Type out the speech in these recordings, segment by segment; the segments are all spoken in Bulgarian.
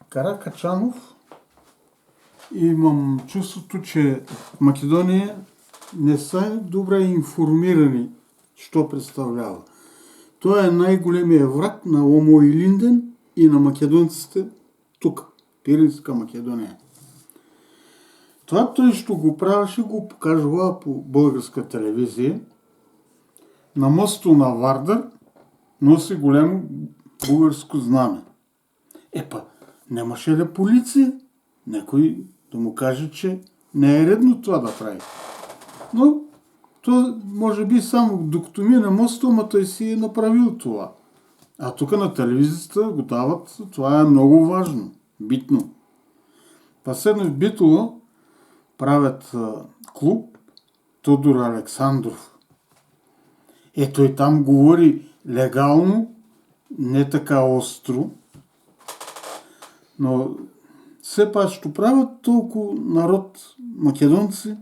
Каракачанов, имам чувството, че в Македония не са добре информирани, що представлява. Той е най-големия враг на Омо Илинден и на македонците тук, Пиринска Македония. Това той ще го правеше, го покажува по българска телевизия. На мосто на Вардар носи голямо българско знаме. Нямаше ли полиция? Някой да му каже, че не е редно това да прави. Но то може би само докато мине моста, ама той си е направил това. А тук на телевизията го дават, това е много важно, битно. Последно в Битола правят клуб Тодор Александров. Той там говори легално, не така остро, но все пак ще правят толкова народ македонци.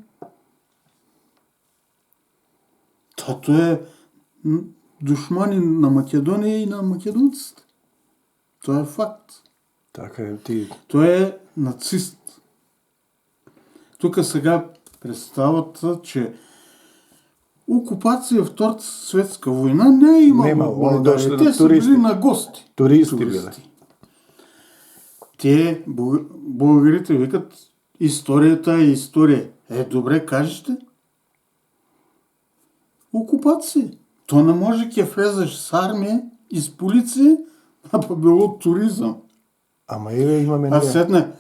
Тото е душмани на Македония и на македонците. Това е факт. Така е, ти. Той е нацист. Тук сега представата, че окупация в Втората светска война не е имало в България. Те са били на гости. Туристи били. Те, българите, викат, историята е история. Добре, кажете. Окупация. То не може ке влезеш с армия и с полиция, а било туризъм. Ама имаме ние. А седна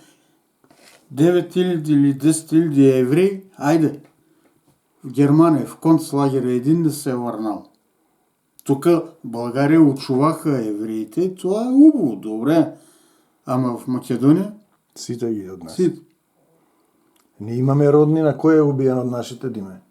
9000 или 10 000 евреи, айде, в Германия, в концлагера един не се е върнал. Тук в България очуваха евреите, това е убаво, добре. Ама в Македония? Сите ги от нас. Сите. Ние имаме родни, на кой е убиен от нашите диме?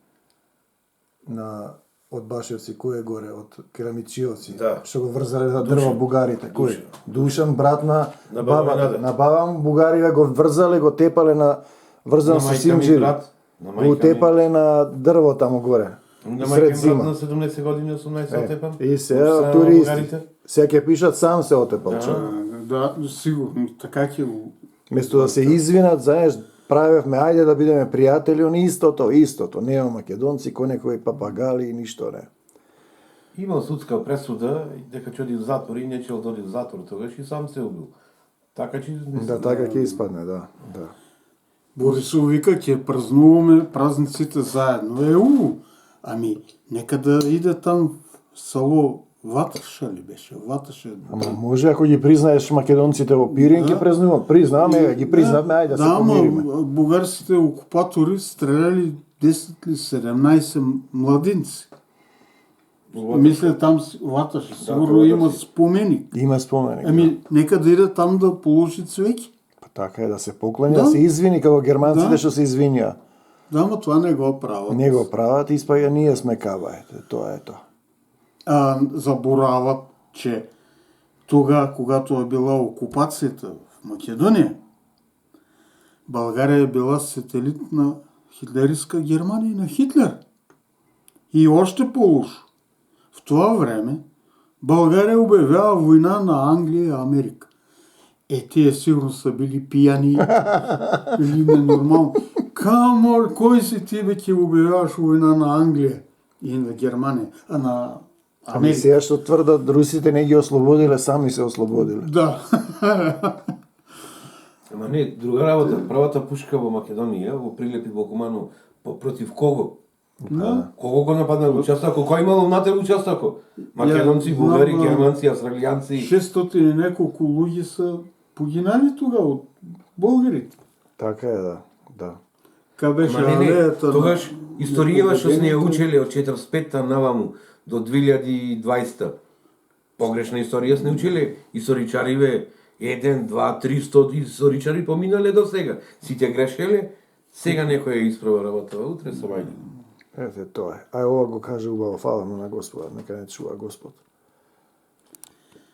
От Башевци, кой е горе? От Керамичиоци. Да. Ще го вързали за дърва бугарите. Кой? Душан, брат на баба. На баба му бугарите го вързали, го тепале вързан с симджири. Го тепале на дърво там горе. На майка ми брат на 17 години, 18 отепан. И сега туристи. Сега ке пишат, сам се отепал. Да, сигурно. Така ке го... Вместо да се извинат, знаеш, правевме, айде да бидеме приятели, он истото. Нема македонци, кој некои папагали и ништо не. Имал судска пресуда, дека ќе оди в затвор и не ќе оди в затвор тогаш и сам се убил. Така че... Да, така ќе испадне, да. Борисов вика, ќе празнуваме празниците заедно. Убаво. Ами, нека да иде там в село Ваташа ли беше? Ваташа. Ама може, ако ги признаеш македонците во Пирин, ќе празнувам. Признаваме, ги признаваме, ајде да се помириме. Да, бугарските окупатори стреляли 10 или 17 младинци. Мисля там Ваташа, сигурно има споменик. Има споменик. Ами, нека да иде там да положи цвеки. Така е, да се поклони, да се извини, како германците што се извинија. Да, но това не го правят. Не го правят, испаја ние сме кабаете, тоа е тоа. Заборават, че тога, когато е била окупацията в Македония, България е била сателит на хитлеристка Германия и на Хитлер. И още по-лошо. В това време България обявява война на Англия и Америка. Тие сигурно са били пияни или ненормално. Кой си ти, бе, ке обявяваш война на Англия и на Германия, а на Америка? Ами сега што тврдат, русите не ги ослободиле, сами се ослободиле. Да. Ама не, друга работа. Правата пушка во Македонија, во Прилеп и Бокуману, против кого? Кого го нападнал участако? Кој имал внатре участако? Македонци, бугари, германци, австралијанци. 600 и неколку луѓе са погинали тога од българите. Така е, да. Ка беше алејата? Тогаш историјава што сме ја учели од 45-та наваму до 2020. Погрешна историја сме учили. Историчариве 1, 2, 300 историчари поминале до сега. Сите грешеле, сега некој ја исправа работа, утре са мајни. Ете, тоа е. Ај, ова го каже убаво, фала му на Господа, нека не чува Господ.